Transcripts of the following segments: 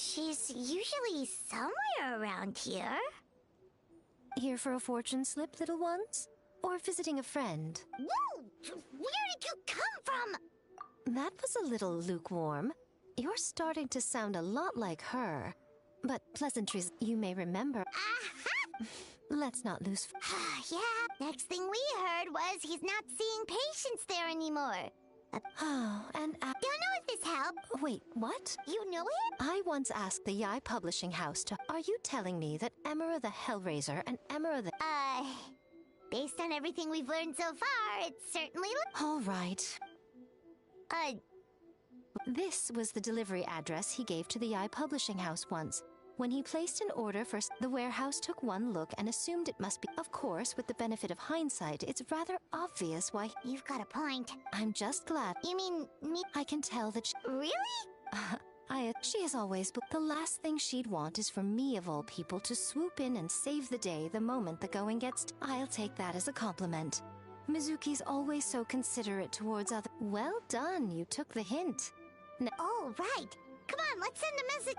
She's usually somewhere around here. Here for a fortune slip, little ones? Or visiting a friend? Whoa! Where did you come from? That was a little lukewarm. You're starting to sound a lot like her. But pleasantries you may remember. Aha! Let's not lose... Yeah, next thing we heard was he's not seeing patients there anymore. Oh, and... Don't know if this helps. Wait, what? You know him? I once asked the Yai Publishing House to... Are you telling me that Emera the Hellraiser and Emera the... Based on everything we've learned so far, it certainly All right. This was the delivery address he gave to the Yai Publishing House once. When he placed an order for... The warehouse took one look and assumed it must be... Of course, with the benefit of hindsight, it's rather obvious why... You've got a point. I'm just glad... You mean me? I can tell that she... Really? She has always... But the last thing she'd want is for me, of all people, to swoop in and save the day the moment the going gets... I'll take that as a compliment. Mizuki's always so considerate towards other... Well done, you took the hint. Oh, right. Come on, let's send a message...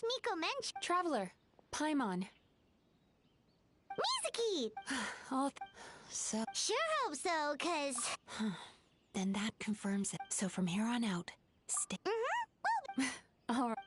Miko mentioned. Traveler, Paimon. Mizuki! Oh, so... Sure hope so, 'cause... Then that confirms it. So from here on out, stay... All right.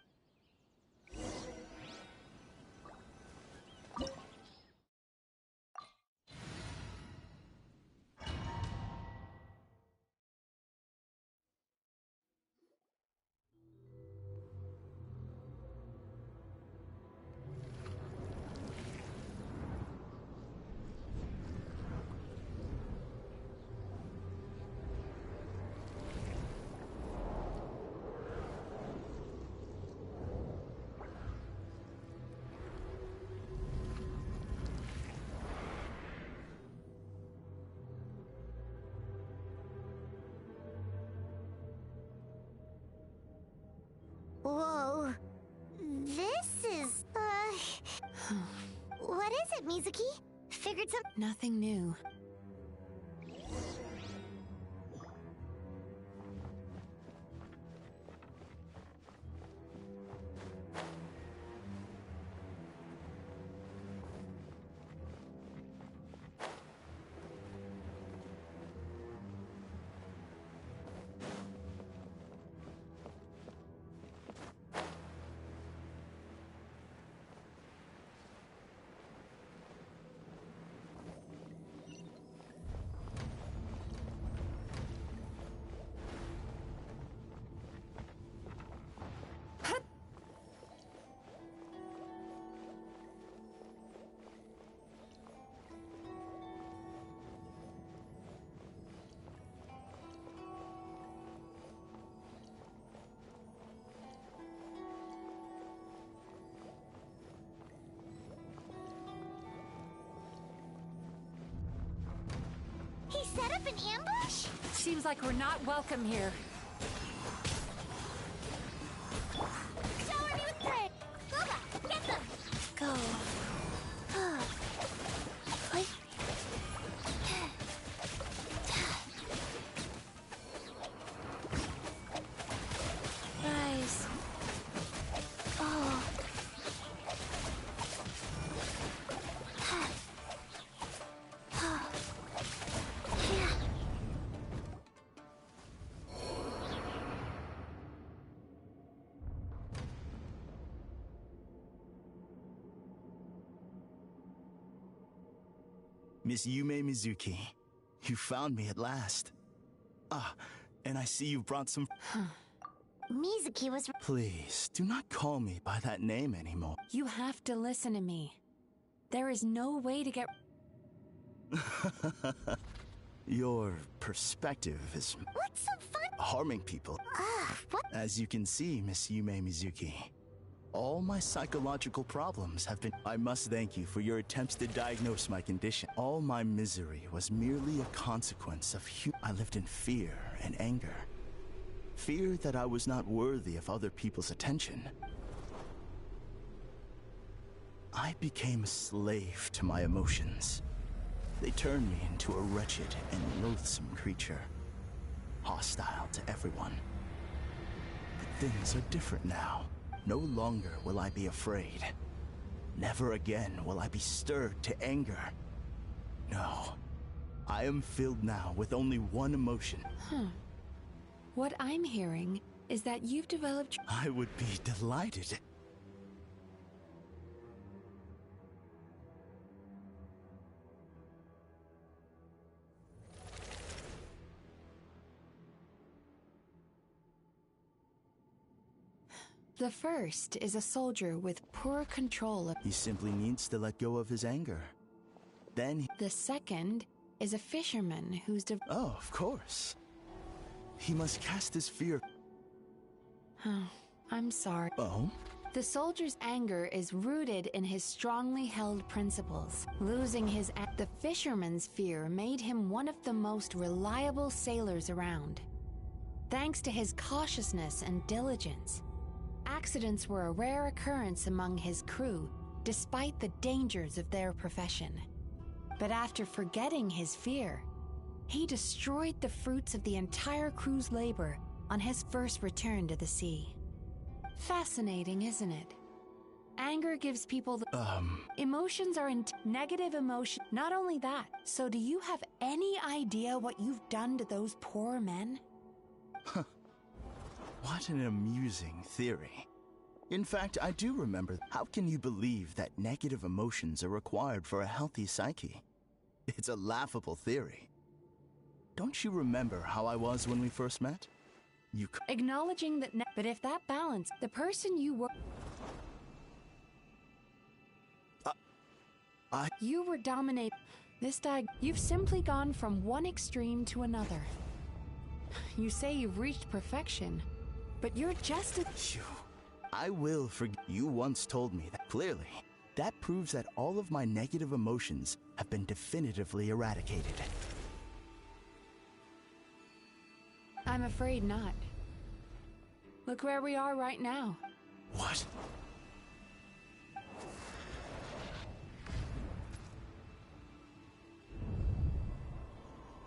Whoa. This is, what is it, Mizuki? Figured some... Nothing new. set up an ambush? Seems like we're not welcome here. Shower me with praise! Goga, get them! Go. Rise. Oh. Miss Yume Mizuki, you found me at last. Ah, and I see you brought some... Mizuki was... Please, do not call me by that name anymore. You have to listen to me. There is no way to get... Your perspective is What's so fun? harming people. What? As you can see, Miss Yume Mizuki, all my psychological problems have been... I must thank you for your attempts to diagnose my condition. All my misery was merely a consequence of I lived in fear and anger. Fear that I was not worthy of other people's attention. I became a slave to my emotions. They turned me into a wretched and loathsome creature, hostile to everyone. But things are different now. No longer will I be afraid. Never again will I be stirred to anger. No, I am filled now with only one emotion. What I'm hearing is that you've developed... I would be delighted. The first is a soldier with poor control of... He simply needs to let go of his anger. Then The second is a fisherman who's... Oh, of course. He must cast his fear... I'm sorry. Oh? The soldier's anger is rooted in his strongly held principles. Losing his... The fisherman's fear made him one of the most reliable sailors around. Thanks to his cautiousness and diligence, accidents were a rare occurrence among his crew, despite the dangers of their profession. But after forgetting his fear, he destroyed the fruits of the entire crew's labor on his first return to the sea. Fascinating, isn't it? Anger gives people the... Emotions are negative emotion. Not only that, so do you have any idea what you've done to those poor men? What an amusing theory. In fact, I do remember. How can you believe that negative emotions are required for a healthy psyche? It's a laughable theory. Don't you remember how I was when we first met? You Acknowledging that... But if that balance, the person you were... You were dominated. You've simply gone from one extreme to another. You say you've reached perfection, but you're just as... I will forgive. You once told me that clearly. That proves that all of my negative emotions have been definitively eradicated. I'm afraid not. Look where we are right now. What?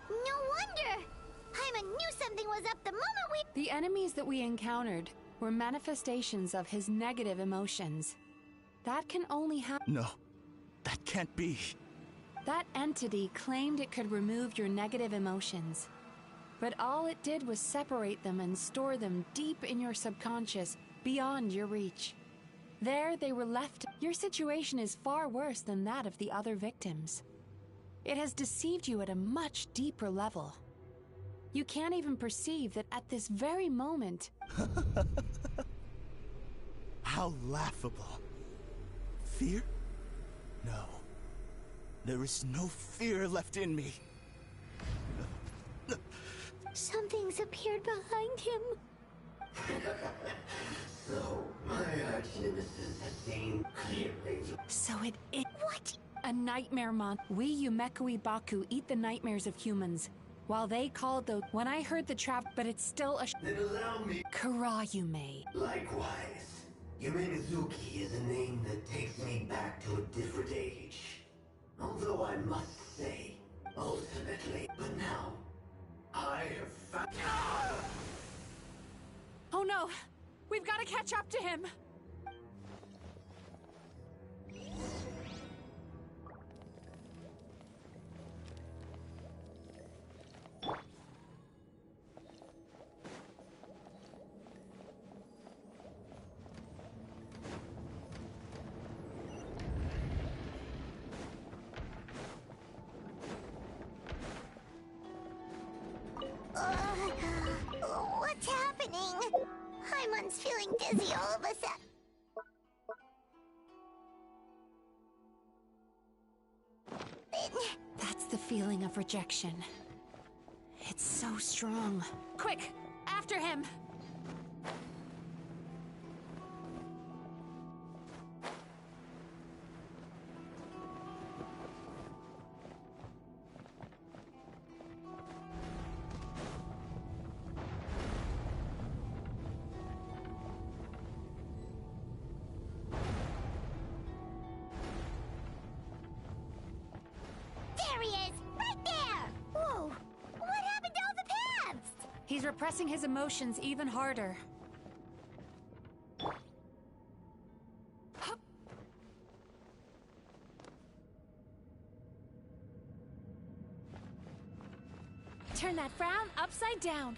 No wonder! Hyman knew something was up the moment we... The enemies that we encountered were manifestations of his negative emotions. That can only happen... No, that can't be. That entity claimed it could remove your negative emotions. But all it did was separate them and store them deep in your subconscious, beyond your reach. There they were left. Your situation is far worse than that of the other victims. It has deceived you at a much deeper level. You can't even perceive that at this very moment... How laughable. Fear? No. There is no fear left in me. Something's appeared behind him. So, my action is sustained clearly. So it... What? A nightmare mon. We Yumekui Baku eat the nightmares of humans. While they called the when I heard the trap, but it's still a Then allow me. Karayume. Likewise, Yumezuki is a name that takes me back to a different age. Although I must say, ultimately, but now, I have found. Oh no! We've got to catch up to him! What's happening? Hyman's feeling dizzy all of a sudden. That's the feeling of rejection. It's so strong. Quick! After him! There he is! Right there! Whoa! What happened to all the paths? He's repressing his emotions even harder. Turn that frown upside down.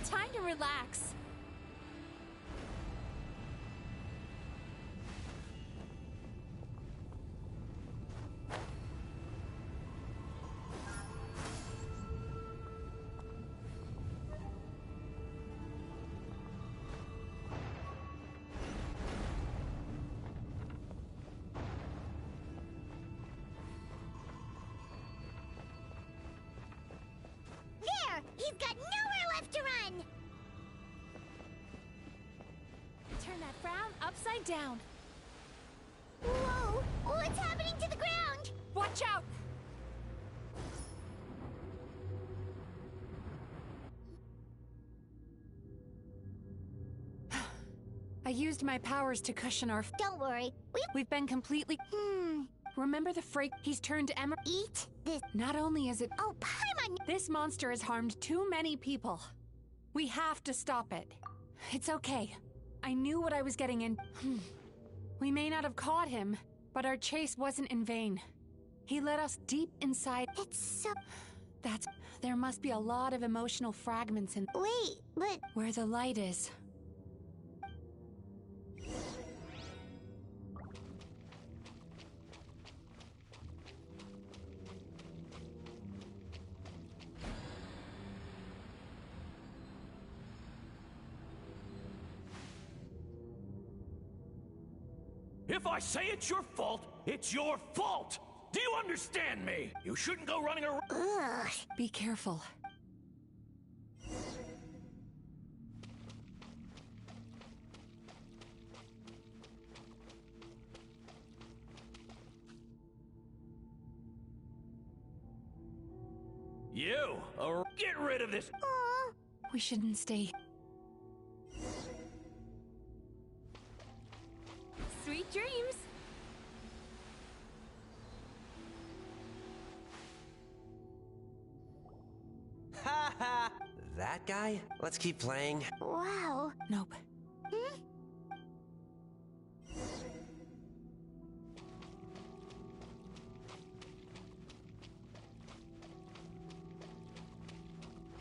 Time to relax. There! He's got nowhere left to run! Turn that frown upside down. Whoa! What's happening to the ground? Watch out! I used my powers to cushion our... Don't worry. We've been completely... Remember the freak? He's turned Eat this. Not only is it... Oh, Paimon! This monster has harmed too many people. We have to stop it. It's okay. I knew what I was getting in. We may not have caught him, but our chase wasn't in vain. He led us deep inside. It's so... That's... There must be a lot of emotional fragments in... Wait, but... Where the light is. If I say it's your fault, it's your fault! Do you understand me? You shouldn't go running around. Ugh. Be careful. You, get rid of this. Aw. We shouldn't stay. Sweet dreams! Ha ha! That guy? Let's keep playing. Wow. Nope.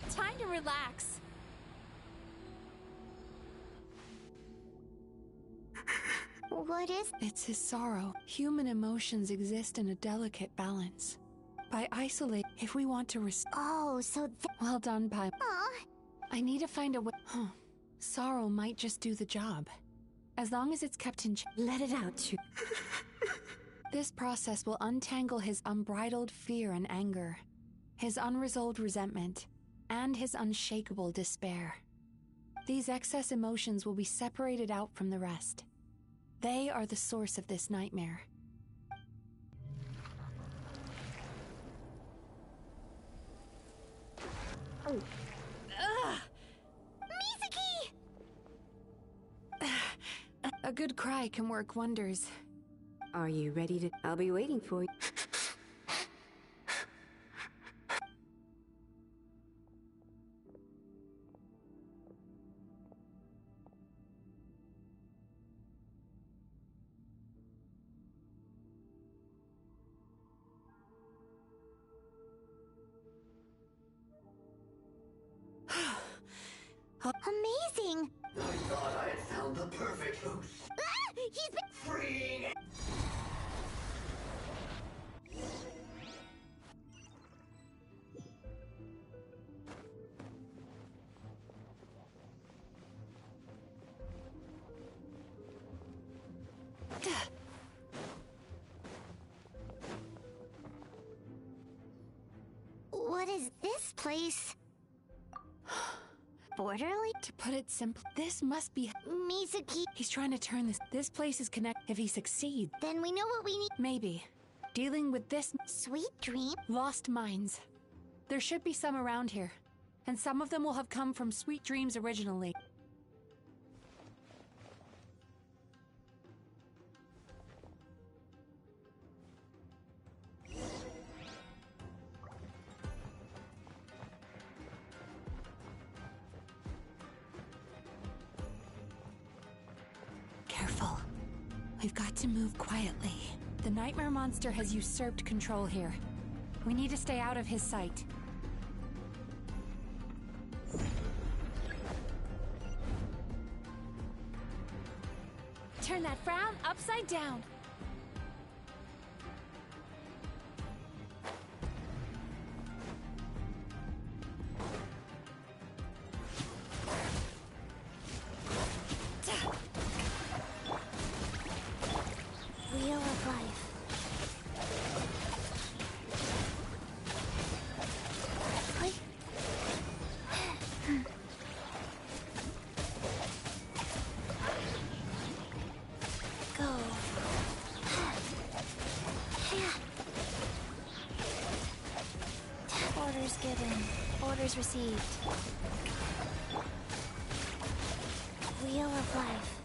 Time to relax. What is... It's his sorrow. Human emotions exist in a delicate balance. By isolate, if we want to Oh, so Well done, Pi. Aw. I need to find a way. Sorrow might just do the job. As long as it's kept in let it out too. This process will untangle his unbridled fear and anger, his unresolved resentment, and his unshakable despair. These excess emotions will be separated out from the rest. They are the source of this nightmare. Misaki! A good cry can work wonders. Are you ready to? I'll be waiting for you. Amazing! I thought I had found the perfect host. Ah! He's been Freeing. What is this place? Borderline? To put it simply, this must be. Misaki, He's trying to turn this. This place is connected. If he succeeds, then we know what we need. maybe. Dealing with this. Sweet dream? Lost mines. There should be some around here. And some of them will have come from Sweet Dreams originally. Careful. We've got to move quietly. The nightmare monster has usurped control here. We need to stay out of his sight. Turn that frown upside down. Wheel of life. Oi. Go. Orders given. Orders received. Wheel of life.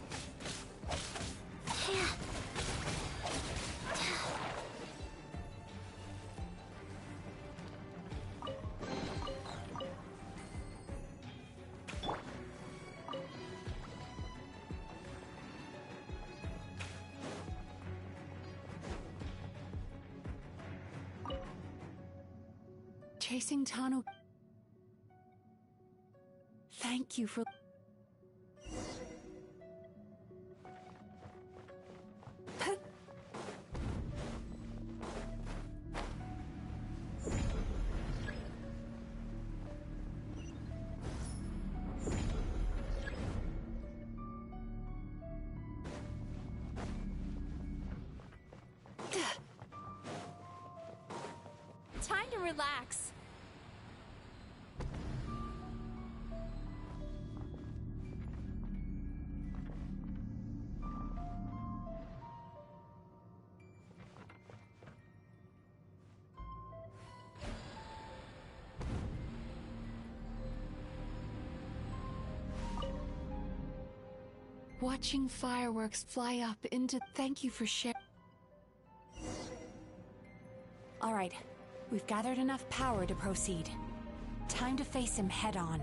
Chasing Tano. Thank you for. Time to relax. Watching fireworks fly up into. Thank you for sharing. All right, we've gathered enough power to proceed. Time to face him head on.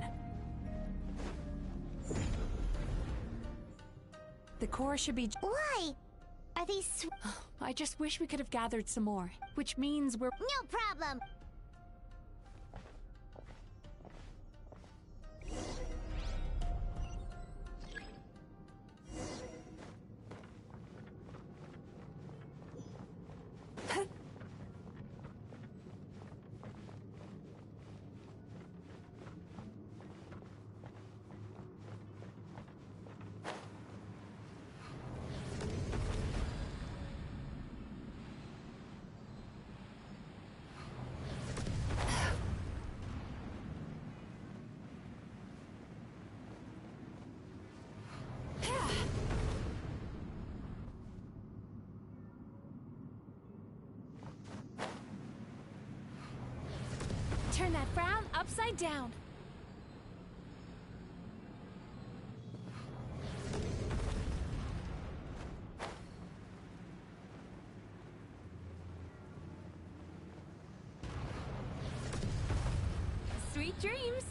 The core should be. Why? Are these I just wish we could have gathered some more, which means we're. No problem. that frown upside down. Sweet dreams.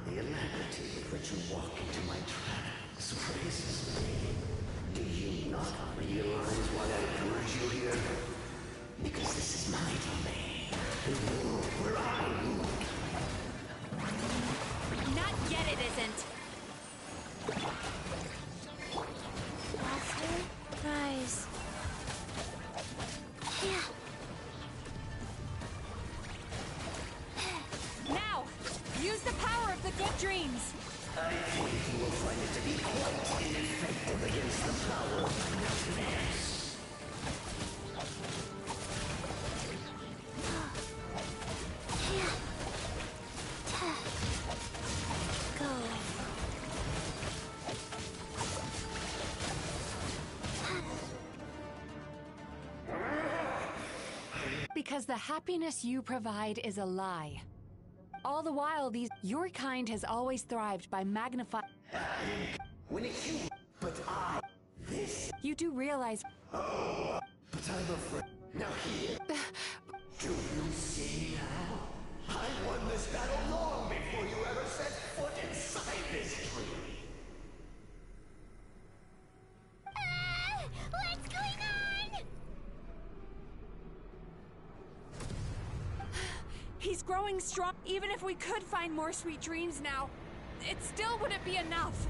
The alacrity with which you walk into my trap surprises me. Do you not realize why I lured you here? Because this is my domain. The world where I rule. Not yet, it isn't. Buster, rise. Yeah. Now, use the power of the good dreams. I think you will find it to be quite ineffective against the power of my nightmares. Because the happiness you provide is a lie. All the while, your kind has always thrived by magnifying. When it's you, but You do realize. but I'm afraid. Now here, do you see now? I won this battle long before you ever set foot inside this tree. What's going on? He's growing strong. Even if we could find more sweet dreams now, it still wouldn't be enough.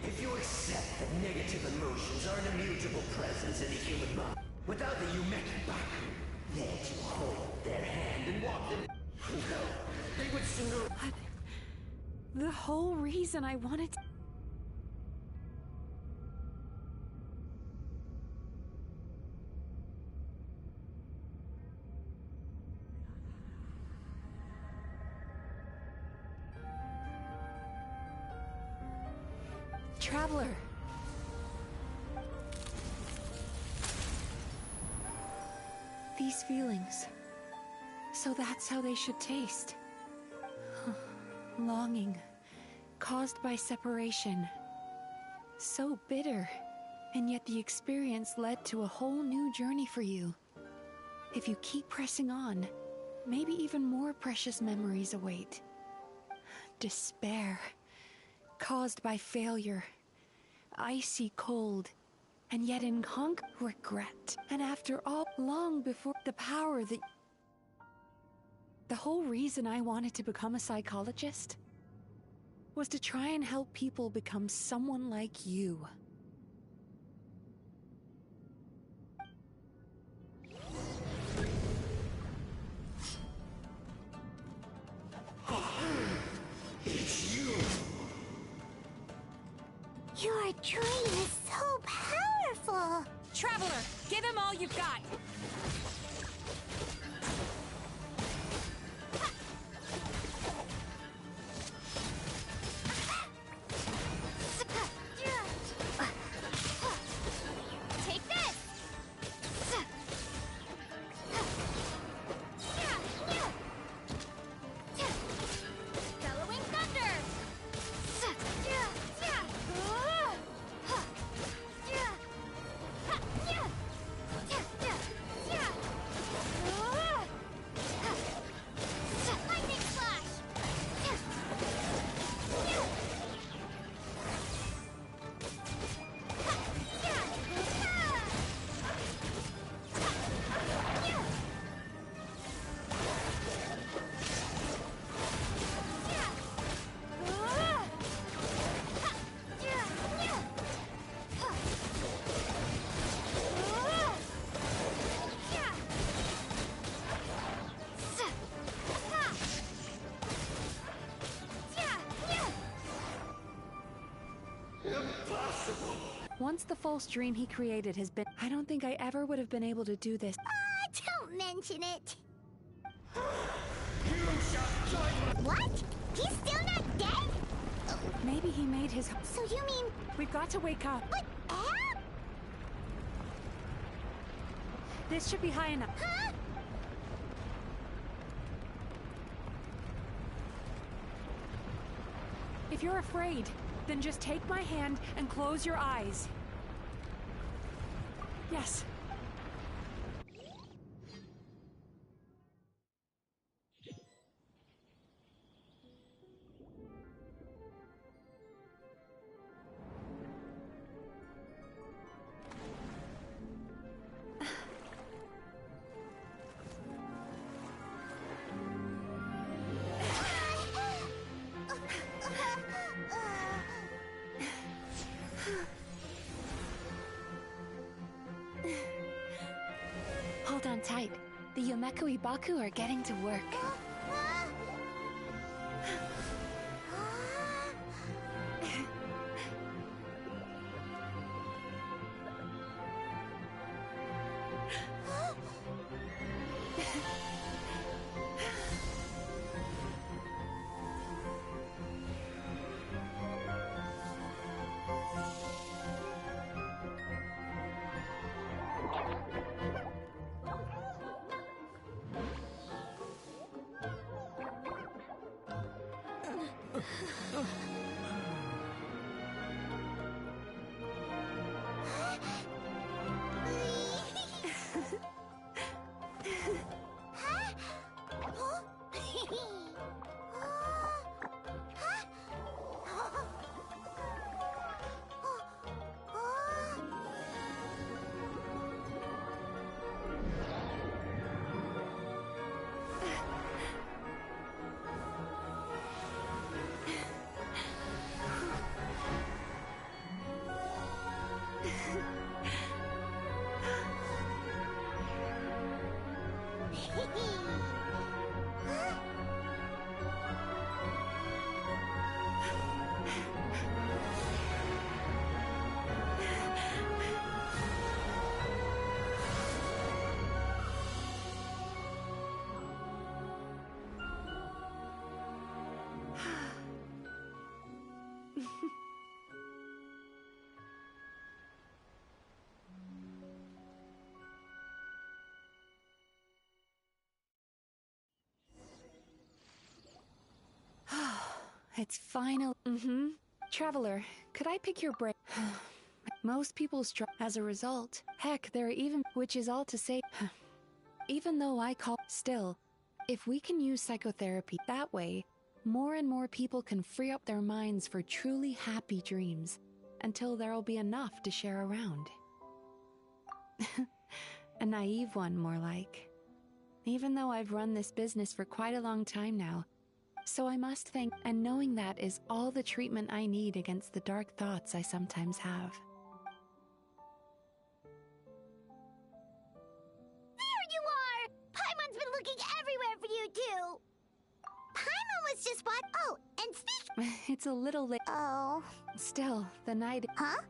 If you accept that negative emotions are an immutable presence in the human mind, without the Yumeki Baku, that you hold their hand and walk them, no, they would sooner. The whole reason I wanted to. Traveler. These feelings. So that's how they should taste. Longing. Caused by separation. So bitter. And yet the experience led to a whole new journey for you. If you keep pressing on, maybe even more precious memories await. Despair. Caused by failure. Icy cold. And yet in regret. And after all, long before the power that... The whole reason I wanted to become a psychologist was to try and help people become someone like you. It's you. Your dream is so powerful. Traveler, give him all you've got. Take this. Bellowing thunder. Lightning flash. Once the false dream he created has been... I don't think I ever would have been able to do this. Don't mention it. You shall join What? He's still not dead? Maybe he made his... So you mean... We've got to wake up. But Ab? This should be high enough. Huh? If you're afraid, then just take my hand and close your eyes. Yes. Hold on tight. The Yomeku Ibaku are getting to work. It's final. Traveler, could I pick your brain? Most people struggle as a result. Heck, there are even, which is all to say, even though I call, still, if we can use psychotherapy that way, more and more people can free up their minds for truly happy dreams, until there'll be enough to share around. A naive one, more like. Even though I've run this business for quite a long time now, so I must thank, and knowing that is all the treatment I need against the dark thoughts I sometimes have. There you are! Paimon's been looking everywhere for you, too! Paimon was just what? Oh, and speak... It's a little late. Oh... Still, the night... Huh?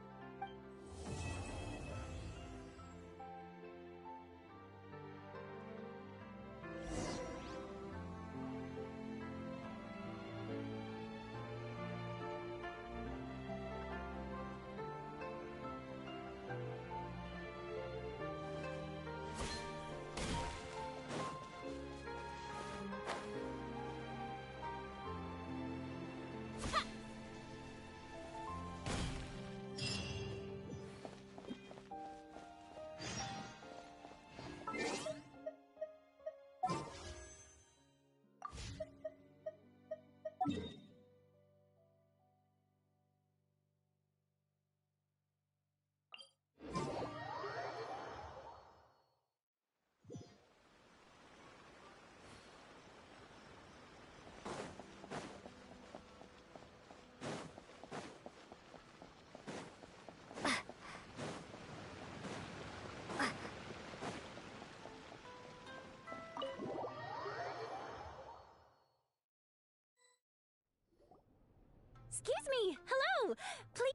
Excuse me! Hello! Please...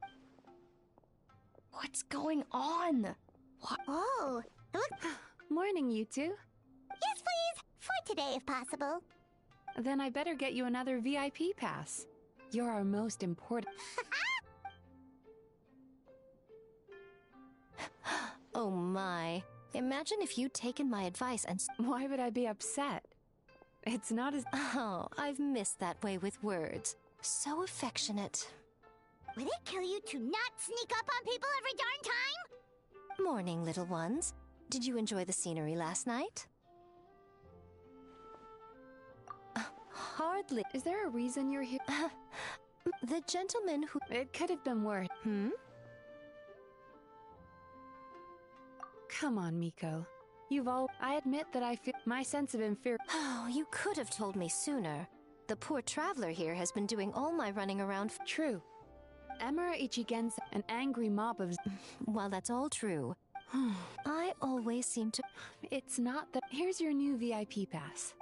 What's going on? What? Oh, look... Morning, you two. Yes, please! For today, if possible. Then I better get you another VIP pass. You're our most important. Oh my. Imagine if you'd taken my advice and... Why would I be upset? It's not as... Oh, I've missed that way with words. So affectionate. Would it kill you to not sneak up on people every darn time? Morning, little ones. Did you enjoy the scenery last night? Hardly. Is there a reason you're here? The gentleman who... It could have been worse. Come on, Miko. I admit that I feel my sense of inferiority. Oh, you could have told me sooner. The poor traveler here has been doing all my running around. True. Emira Ichigen's an angry mob of... While that's all true, I always seem to... It's not that... Here's your new VIP pass.